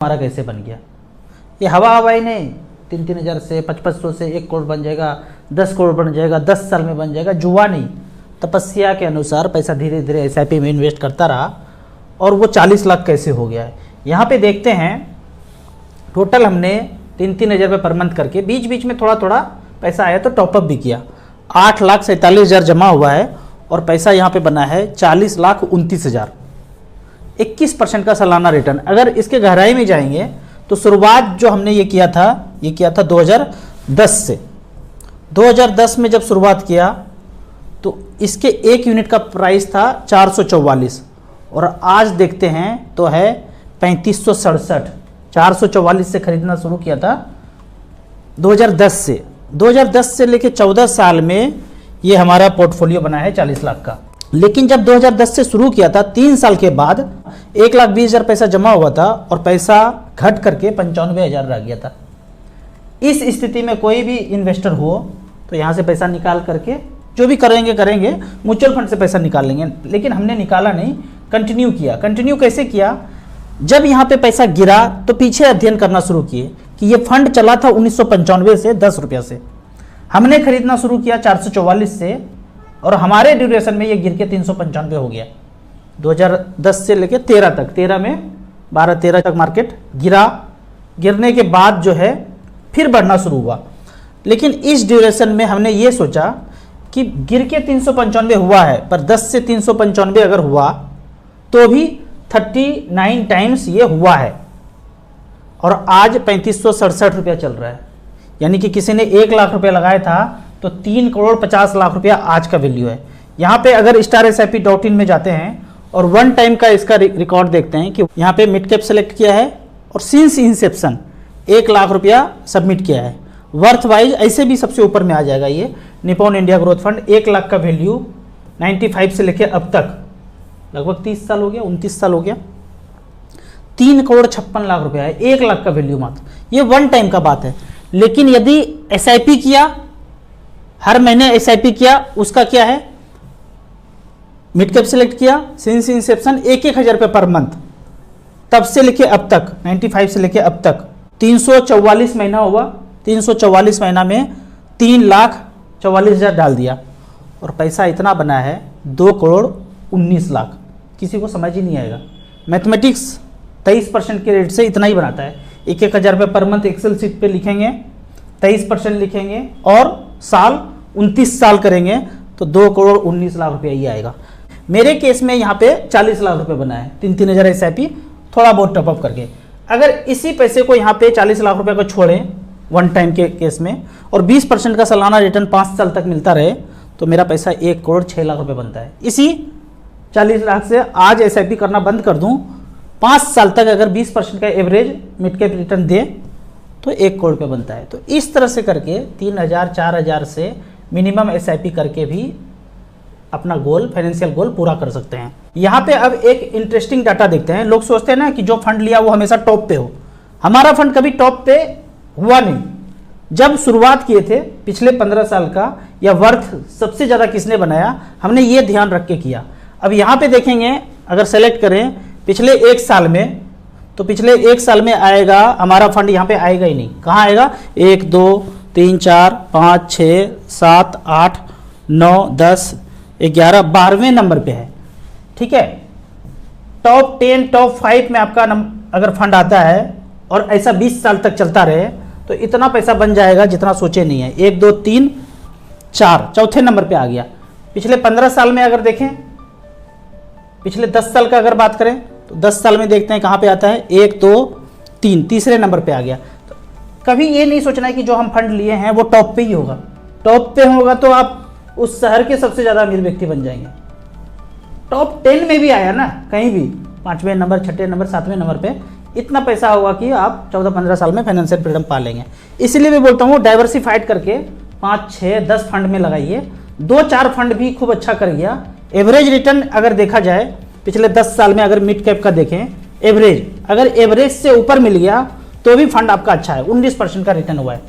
हमारा कैसे बन गया। ये हवा हवाई नहीं, 3-3 हज़ार से 500 से 1 करोड़ बन जाएगा, 10 करोड़ बन जाएगा, 10 साल में बन जाएगा। जुआ नहीं, तपस्या के अनुसार पैसा धीरे धीरे SIP में इन्वेस्ट करता रहा और वो 40 लाख कैसे हो गया है। यहाँ पे देखते हैं टोटल हमने 3-3 हज़ार रुपये पर मंथ करके बीच बीच में थोड़ा थोड़ा पैसा आया तो टॉपअप भी किया। 8,47,000 जमा हुआ है और पैसा यहाँ पे बना है 40,29,000, 21% का सालाना रिटर्न। अगर इसके गहराई में जाएंगे तो शुरुआत जो हमने ये किया था 2010 से। 2010 में जब शुरुआत किया तो इसके 1 यूनिट का प्राइस था 444 और आज देखते हैं तो है 3567। 444 से खरीदना शुरू किया था 2010 से। 2010 से लेके 14 साल में ये हमारा पोर्टफोलियो बना है 40 लाख का। लेकिन जब 2010 से शुरू किया था 3 साल के बाद 1,20,000 पैसा जमा हुआ था और पैसा घट करके 95,000 रह गया था। इस स्थिति में कोई भी इन्वेस्टर हो तो यहाँ से पैसा निकाल करके जो भी करेंगे म्यूचुअल फंड से पैसा निकाल लेंगे। लेकिन हमने निकाला नहीं, कंटिन्यू किया। कंटिन्यू कैसे किया? जब यहाँ पे पैसा गिरा तो पीछे अध्ययन करना शुरू किए कि ये फंड चला था 1995 से 10 रुपया से। हमने खरीदना शुरू किया 444 से और हमारे ड्यूरेशन में ये गिर के 395 हो गया। 2010 से लेके 13 तक, 13 में 12-13 तक मार्केट गिरा। गिरने के बाद जो है फिर बढ़ना शुरू हुआ। लेकिन इस ड्यूरेशन में हमने ये सोचा कि गिर के 395 हुआ है, पर 10 से 395 अगर हुआ तो भी 39 टाइम्स ये हुआ है और आज 3567 रुपया चल रहा है। यानी कि किसी ने 1 लाख रुपया लगाया था तो 3,50,00,000 रुपया आज का वैल्यू है। यहाँ पे अगर StarSIP.in में जाते हैं और 1 टाइम का इसका रिकॉर्ड देखते हैं कि यहाँ पे मिड कैप सेलेक्ट किया है और सिंस इंसेप्शन 1 लाख रुपया सबमिट किया है। वर्थ वाइज ऐसे भी सबसे ऊपर में आ जाएगा ये Nippon India growth fund. 1 lakh का वैल्यू 95 से लेकर अब तक लगभग 30 साल हो गया, 29 साल हो गया। 3,56,00,000 रुपया है, 1 लाख का वैल्यू मात्र। ये 1 टाइम का बात है। लेकिन यदि SIP किया, हर महीने SIP किया, उसका क्या है, मिड कैप सेलेक्ट किया, सिंस इंसेप्शन 1-1 हज़ार रुपये पर मंथ, तब से लेके अब तक 95 से लेके अब तक 344 महीना हुआ। 344 महीना में 3,44,000 डाल दिया और पैसा इतना बना है 2,19,00,000। किसी को समझ ही नहीं आएगा। मैथमेटिक्स 23% के रेट से इतना ही बनाता है। 1-1 हज़ार रुपये पर मंथ एक्सेल सीट पे लिखेंगे, 23% लिखेंगे और साल 29 साल करेंगे तो 2,19,00,000 रुपया ही आएगा। मेरे केस में यहाँ पे 40 लाख रुपए बना है 3-3 हज़ार SIP थोड़ा बहुत टॉपअप करके। अगर इसी पैसे को यहाँ पे 40 लाख रुपए को छोड़ें 1 टाइम के केस में और 20% का सालाना रिटर्न 5 साल तक मिलता रहे तो मेरा पैसा 1,06,00,000 रुपये बनता है। इसी 40 लाख से आज SIP करना बंद कर दूँ, 5 साल तक अगर 20% का एवरेज मिड कैप रिटर्न दे तो 1 करोड़ रुपये बनता है। तो इस तरह से करके 3,000-4,000 से मिनिमम SIP करके भी अपना गोल, फाइनेंशियल गोल पूरा कर सकते हैं। यहाँ पे अब एक इंटरेस्टिंग डाटा देखते हैं। लोग सोचते हैं ना कि जो फंड लिया वो हमेशा टॉप पे हो। हमारा फंड कभी टॉप पे हुआ नहीं। जब शुरुआत किए थे पिछले 15 साल का या वर्थ सबसे ज़्यादा किसने बनाया, हमने ये ध्यान रख के किया। अब यहाँ पे देखेंगे, अगर सेलेक्ट करें पिछले 1 साल में तो पिछले 1 साल में आएगा हमारा फंड, यहाँ पे आएगा ही नहीं। कहाँ आएगा? 1, 2, 3, 4, 5, 6, 7, 8, 9, 10, 11, 12वें नंबर पे है। ठीक है, टॉप 10, टॉप 5 में आपका अगर फंड आता है और ऐसा 20 साल तक चलता रहे तो इतना पैसा बन जाएगा जितना सोचे नहीं है। 1, 2, 3, 4 चौथे नंबर पे आ गया। पिछले 15 साल में अगर देखें, पिछले 10 साल का अगर बात करें तो 10 साल में देखते हैं कहाँ पे आता है, 1, 2, 3 तीसरे नंबर पे आ गया। तो कभी ये नहीं सोचना है कि जो हम फंड लिए हैं वो टॉप पे ही होगा। टॉप पे होगा तो आप उस शहर के सबसे ज़्यादा अमीर व्यक्ति बन जाएंगे। टॉप 10 में भी आया ना, कहीं भी 5वें नंबर, 6ठे नंबर, 7वें नंबर पे इतना पैसा होगा कि आप 14-15 साल में फाइनेंशियल फ्रीडम पा लेंगे। इसलिए मैं बोलता हूँ डाइवर्सिफाइड करके 5, 6, 10 फंड में लगाइए। 2-4 फंड भी खूब अच्छा कर गया। एवरेज रिटर्न अगर देखा जाए पिछले 10 साल में, अगर मिड कैप का देखें एवरेज, अगर एवरेज से ऊपर मिल गया तो भी फंड आपका अच्छा है। 19% का रिटर्न हुआ है,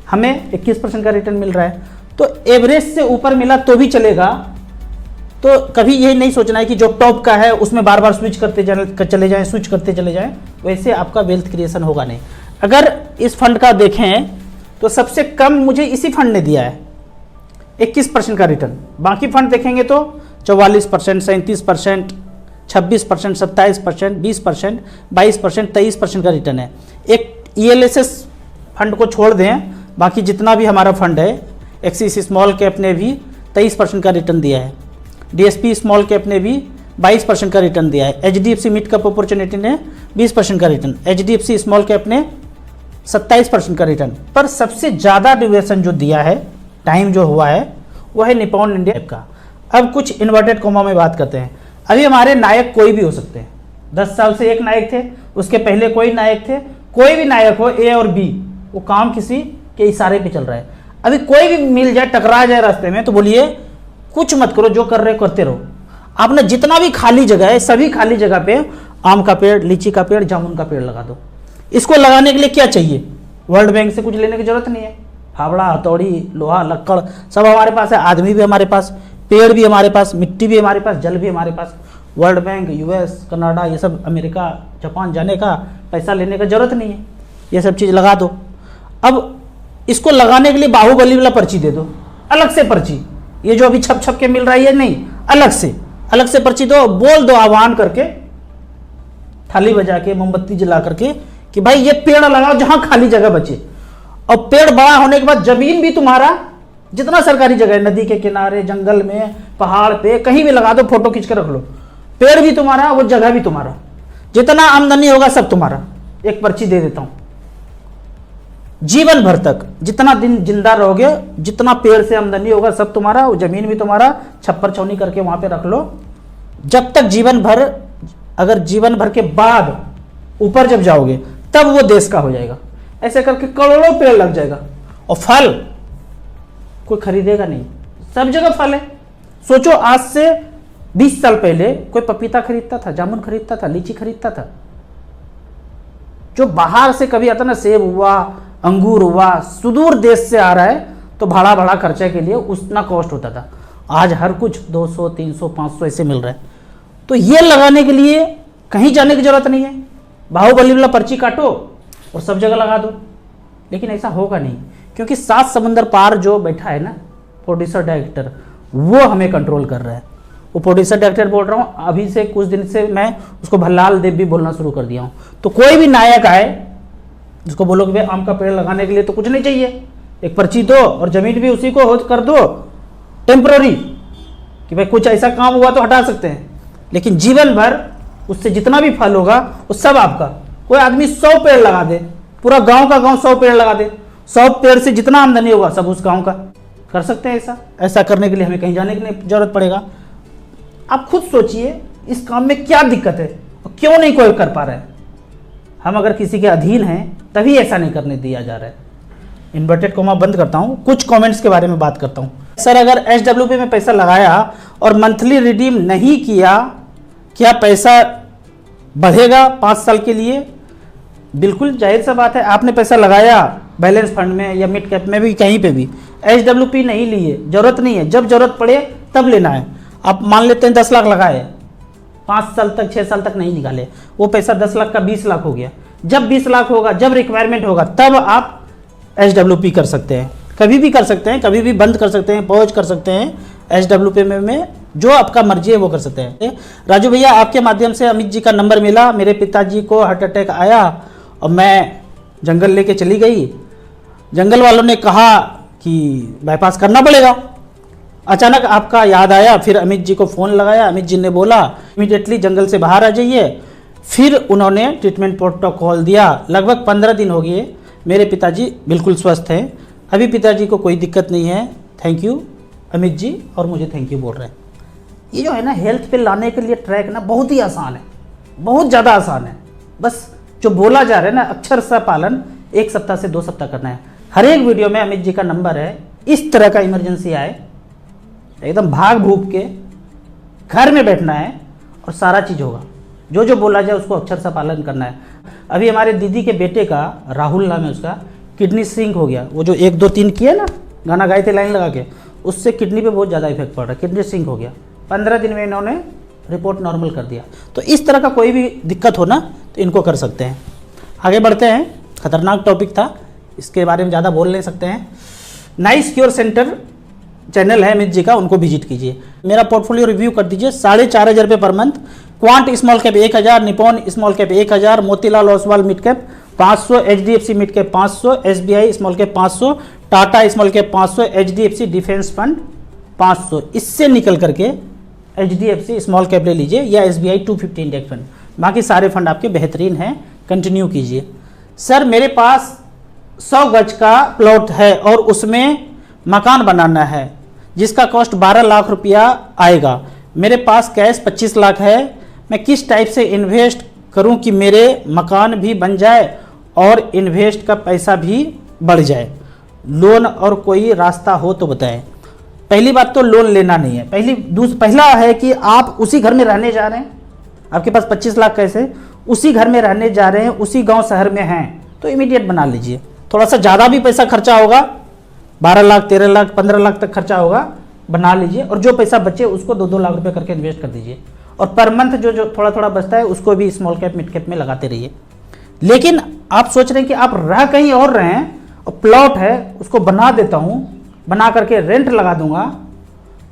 हमें 21% का रिटर्न मिल रहा है। तो एवरेज से ऊपर मिला तो भी चलेगा, तो कभी ये नहीं सोचना है कि जो टॉप का है उसमें बार बार स्विच करते चले जाएं, स्विच करते चले जाएं, वैसे आपका वेल्थ क्रिएशन होगा नहीं। अगर इस फंड का देखें तो सबसे कम मुझे इसी फंड ने दिया है 21% का रिटर्न। बाकी फंड देखेंगे तो 44%, 37%, 26%, 27%, 20%, 22%, 23% का रिटर्न है। एक ELSS फंड को छोड़ दें, बाकी जितना भी हमारा फंड है, एक्सिस स्मॉल कैप ने भी 23% का रिटर्न दिया है, DSP स्मॉल कैप ने भी 22% का रिटर्न दिया है, HDFC मिड कैप अपॉर्चुनिटी ने 20% का रिटर्न, HDFC स्मॉल कैप ने 27% का रिटर्न। पर सबसे ज़्यादा ड्यूरेशन जो दिया है, टाइम जो हुआ है, वो है निपॉन इंडिया का। अब कुछ इन्वर्टेड कोमा में बात करते हैं। अभी हमारे नायक कोई भी हो सकते हैं। 10 साल से एक नायक थे, उसके पहले कोई नायक थे, कोई भी नायक हो A और B, वो काम किसी के इशारे पे चल रहा है। अभी कोई भी मिल जाए, टकरा जाए रास्ते में, तो बोलिए कुछ मत करो, जो कर रहे हो करते रहो। आपने जितना भी खाली जगह है, सभी खाली जगह पे आम का पेड़, लीची का पेड़, जामुन का पेड़ लगा दो। इसको लगाने के लिए क्या चाहिए? वर्ल्ड बैंक से कुछ लेने की जरूरत नहीं है। फावड़ा, हथौड़ी, लोहा, लक्कड़ सब हमारे पास है, आदमी भी हमारे पास, पेड़ भी हमारे पास, मिट्टी भी हमारे पास, जल भी हमारे पास। वर्ल्ड बैंक, US, कनाडा, ये सब, अमेरिका, जापान जाने का, पैसा लेने का जरूरत नहीं है। ये सब चीज़ लगा दो। अब इसको लगाने के लिए बाहुबली वाला पर्ची दे दो, अलग से पर्ची। ये जो अभी छप छप के मिल रहा है नहीं, अलग से पर्ची दो, बोल दो आह्वान करके, थाली बजा के, मोमबत्ती जला करके कि भाई ये पेड़ लगाओ जहां खाली जगह बचे। और पेड़ बड़ा होने के बाद जमीन भी तुम्हारा, जितना सरकारी जगह है, नदी के किनारे, जंगल में, पहाड़ पे, कहीं भी लगा दो, फोटो खींच के रख लो। पेड़ भी तुम्हारा, वो जगह भी तुम्हारा, जितना आमदनी होगा सब तुम्हारा। एक पर्ची दे देता हूं, जीवन भर तक जितना दिन जिंदा रहोगे, जितना पेड़ से आमदनी होगा सब तुम्हारा, वो जमीन भी तुम्हारा, छप्पर छौनी करके वहां पे रख लो। जब तक जीवन भर, अगर जीवन भर के बाद ऊपर जब जाओगे तब वो देश का हो जाएगा। ऐसे करके करोड़ों पेड़ लग जाएगा। और फल कोई खरीदेगा नहीं, सब जगह फल है। सोचो आज से 20 साल पहले कोई पपीता खरीदता था, जामुन खरीदता था, लीची खरीदता था? जो बाहर से कभी आता ना, सेब हुआ, अंगूर हुआ, सुदूर देश से आ रहा है, तो भाड़ा खर्चा के लिए उतना कॉस्ट होता था। आज हर कुछ 200, 300, 500 ऐसे मिल रहा है। तो ये लगाने के लिए कहीं जाने की जरूरत नहीं है। बाहुबली वाला पर्ची काटो और सब जगह लगा दो। लेकिन ऐसा होगा नहीं, क्योंकि 7 समंदर पार जो बैठा है ना प्रोड्यूसर डायरेक्टर, वो हमें कंट्रोल कर रहा है। वो प्रोड्यूसर डायरेक्टर बोल रहा हूँ, अभी से कुछ दिन से मैं उसको भल्लाल देव भी बोलना शुरू कर दिया हूँ। तो कोई भी नायक आए जिसको बोलो कि भाई आम का पेड़ लगाने के लिए तो कुछ नहीं चाहिए, एक पर्ची दो और जमीन भी उसी को कर दो टेम्पररी, कि भाई कुछ ऐसा काम हुआ तो हटा सकते हैं। लेकिन जीवन भर उससे जितना भी फल होगा वो सब आपका। कोई आदमी 100 पेड़ लगा दे, पूरा गांव का गांव 100 पेड़ लगा दे, 100 पेड़ से जितना आमदनी होगा सब उस गांव का। कर सकते हैं ऐसा करने के लिए हमें कहीं जाने की नहीं जरूरत पड़ेगा। आप खुद सोचिए इस काम में क्या दिक्कत है और क्यों नहीं कोई कर पा रहा है। हम अगर किसी के अधीन हैं तभी ऐसा नहीं करने दिया जा रहा है। इन्वर्टेड कोमा बंद करता हूँ, कुछ कमेंट्स के बारे में बात करता हूँ। सर अगर SWP में पैसा लगाया और मंथली रिडीम नहीं किया, क्या पैसा बढ़ेगा 5 साल के लिए? बिल्कुल जाहिर सा बात है। आपने पैसा लगाया बैलेंस फंड में या मिड कैप में भी, कहीं पे भी, SWP नहीं लिए, जरूरत नहीं है। जब जरूरत पड़े तब लेना है। आप मान लेते हैं 10 लाख लगाए, 5 साल तक 6 साल तक नहीं निकाले, वो पैसा 10 लाख का 20 लाख हो गया। जब 20 लाख होगा, जब रिक्वायरमेंट होगा, तब आप SWP कर सकते हैं। कभी भी कर सकते हैं, कभी भी बंद कर सकते हैं, पॉज कर सकते हैं। SWP में जो आपका मर्जी है वो कर सकते हैं। राजू भैया, आपके माध्यम से अमित जी का नंबर मिला। मेरे पिताजी को हार्ट अटैक आया और मैं जंगल लेके चली गई। जंगल वालों ने कहा कि बाईपास करना पड़ेगा। अचानक आपका याद आया, फिर अमित जी को फ़ोन लगाया। अमित जी ने बोला इमीडिएटली जंगल से बाहर आ जाइए। फिर उन्होंने ट्रीटमेंट प्रोटोकॉल दिया। लगभग 15 दिन हो गए, मेरे पिताजी बिल्कुल स्वस्थ हैं। अभी पिताजी को कोई दिक्कत नहीं है। थैंक यू अमित जी, और मुझे थैंक यू बोल रहे हैं। ये जो है ना हेल्थ पे लाने के लिए ट्रैक ना बहुत ही आसान है, बहुत ज़्यादा आसान है। बस जो बोला जा रहा है ना, अक्षर सा पालन 1 सप्ताह से 2 सप्ताह करना है। हर एक वीडियो में अमित जी का नंबर है। इस तरह का इमरजेंसी आए, एकदम भाग भूग के घर में बैठना है और सारा चीज़ होगा। जो जो बोला जाए उसको अक्षर सा पालन करना है। अभी हमारे दीदी के बेटे का, राहुल नाम है उसका, किडनी सिंक हो गया। वो जो 1 2 3 किए ना, गाना गाए थे लाइन लगा के, उससे किडनी पे बहुत ज़्यादा इफेक्ट पड़ रहा है। किडनी सिंक हो गया, 15 दिन में इन्होंने रिपोर्ट नॉर्मल कर दिया। तो इस तरह का कोई भी दिक्कत हो ना तो इनको कर सकते हैं। आगे बढ़ते हैं, खतरनाक टॉपिक था, इसके बारे में ज़्यादा बोल नहीं सकते हैं। नाइस क्योर सेंटर चैनल है अमित जी का, उनको विजिट कीजिए। मेरा पोर्टफोलियो रिव्यू कर दीजिए। 4,500 रुपये per month. Quant small cap 1000, Nippon small cap 1000, Motilal Oswal mid cap 500, HDFC mid cap 500, SBI small cap 500, Tata small cap 500, HDFC defence fund 500। इससे निकल करके HDFC स्मॉल कैप ले लीजिए या SBI 250 इंडेक्स फंड। बाकी सारे फंड आपके बेहतरीन हैं, कंटिन्यू कीजिए। सर मेरे पास 100 गज का प्लॉट है और उसमें मकान बनाना है जिसका कॉस्ट 12 लाख रुपया आएगा। मेरे पास कैश 25 लाख है। मैं किस टाइप से इन्वेस्ट करूं कि मेरे मकान भी बन जाए और इन्वेस्ट का पैसा भी बढ़ जाए? लोन और कोई रास्ता हो तो बताएं। पहली बात तो लोन लेना नहीं है। पहला है कि आप उसी घर में रहने जा रहे हैं, आपके पास 25 लाख कैसे, उसी घर में रहने जा रहे हैं, उसी गांव शहर में हैं, तो इमीडिएट बना लीजिए। थोड़ा सा ज़्यादा भी पैसा खर्चा होगा, 12 लाख 13 लाख 15 लाख तक खर्चा होगा, बना लीजिए। और जो पैसा बचे उसको 2-2 लाख रुपए करके इन्वेस्ट कर दीजिए। और पर मंथ जो थोड़ा थोड़ा बचता है उसको भी स्मॉल कैप मिड कैप में लगाते रहिए। लेकिन आप सोच रहे हैं कि आप रह कहीं और रहे हैं और प्लॉट है उसको बना देता हूँ, बना करके रेंट लगा दूंगा।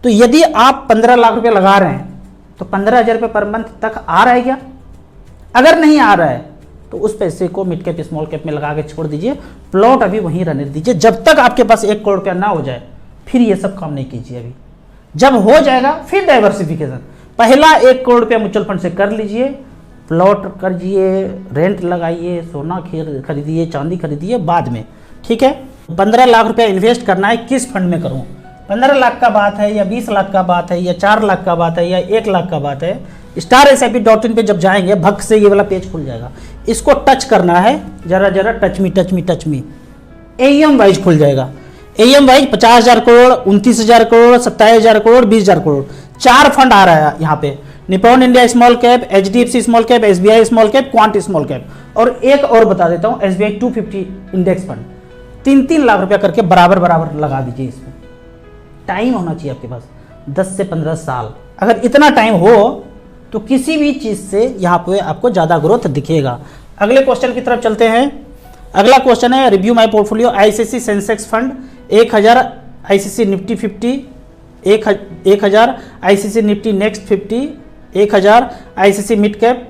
तो यदि आप 15 लाख रुपए लगा रहे हैं तो 15,000 रुपये पर मंथ तक आ रहा है क्या? अगर नहीं आ रहा है तो उस पैसे को मिड कैप स्मॉल कैप में लगा के छोड़ दीजिए। प्लॉट अभी वहीं रहने दीजिए जब तक आपके पास 1 करोड़ रुपया ना हो जाए, फिर ये सब काम नहीं कीजिए। अभी जब हो जाएगा फिर डाइवर्सिफिकेशन। पहला 1 करोड़ रुपया म्यूचुअल फंड से कर लीजिए, प्लॉट करिए, रेंट लगाइए, सोना खरीदिए, चांदी खरीदिए बाद में, ठीक है। 15 लाख रुपया इन्वेस्ट करना है, किस फंड में करूं? 15 लाख का बात है या 20 लाख का बात है या 4 लाख का बात है या 1 लाख का बात है, StarSIP.in पे जब जाएंगे भग से ये वाला पेज खुल जाएगा। इसको टच करना है, जरा जरा टच मी AUM वाइज खुल जाएगा। AUM wise 50,000 crore, 29,000 crore, 27,000 crore, 20,000 crore, 4 fund आ रहा है यहाँ पे। Nippon India small cap, HDFC small cap, SBI small cap, quant small cap, और एक और बता देता हूँ SBI 250 इंडेक्स फंड। 3-3 लाख रुपया करके बराबर बराबर लगा दीजिए। इसमें टाइम होना चाहिए आपके पास 10 से 15 साल। अगर इतना टाइम हो तो किसी भी चीज़ से यहाँ पे आपको ज़्यादा ग्रोथ दिखेगा। अगले क्वेश्चन की तरफ चलते हैं। अगला क्वेश्चन है review my portfolio. ICICI Sensex fund 1000, ICICI Nifty 50 1000, ICICI Nifty next 50 1000, ICICI mid cap,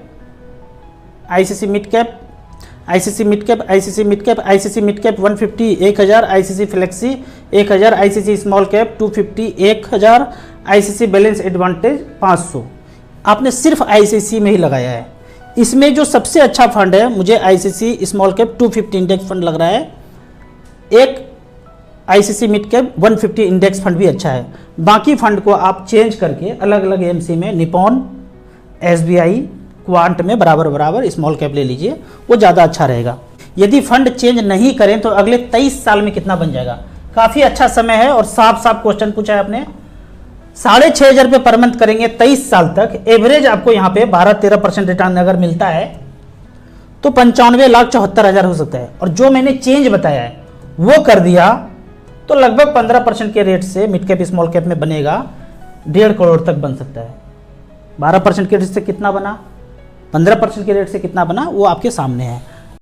ICICI mid cap, ICICI mid cap, ICICI mid cap, ICICI mid cap 150 1000, ICICI flexi 1000, ICICI small cap 250 1000, ICICI balance advantage 500। आपने सिर्फ ICICI में ही लगाया है। इसमें जो सबसे अच्छा fund है मुझे ICICI small cap 250 index fund लग रहा है। एक ICICI mid cap 150 index fund भी अच्छा है। बाकी फंड को आप चेंज करके अलग अलग MC में निपॉन, SBI, क्वांट में बराबर बराबर स्मॉल कैप ले लीजिए, वो ज़्यादा अच्छा रहेगा। यदि फंड चेंज नहीं करें तो अगले 23 साल में कितना बन जाएगा? काफ़ी अच्छा समय है। और साफ साफ क्वेश्चन पूछा है आपने। 6,500 रुपये पर मंथ करेंगे 23 साल तक, एवरेज आपको यहाँ पे 12-13% रिटर्न अगर मिलता है तो 95,74,000 हो सकता है। और जो मैंने चेंज बताया है वो कर दिया तो लगभग 15% के रेट से मिड कैप स्मॉल कैप में बनेगा 1.5 करोड़ तक बन सकता है। 12% के रेट से कितना बना, 15% के रेट से कितना बना, वो आपके सामने है।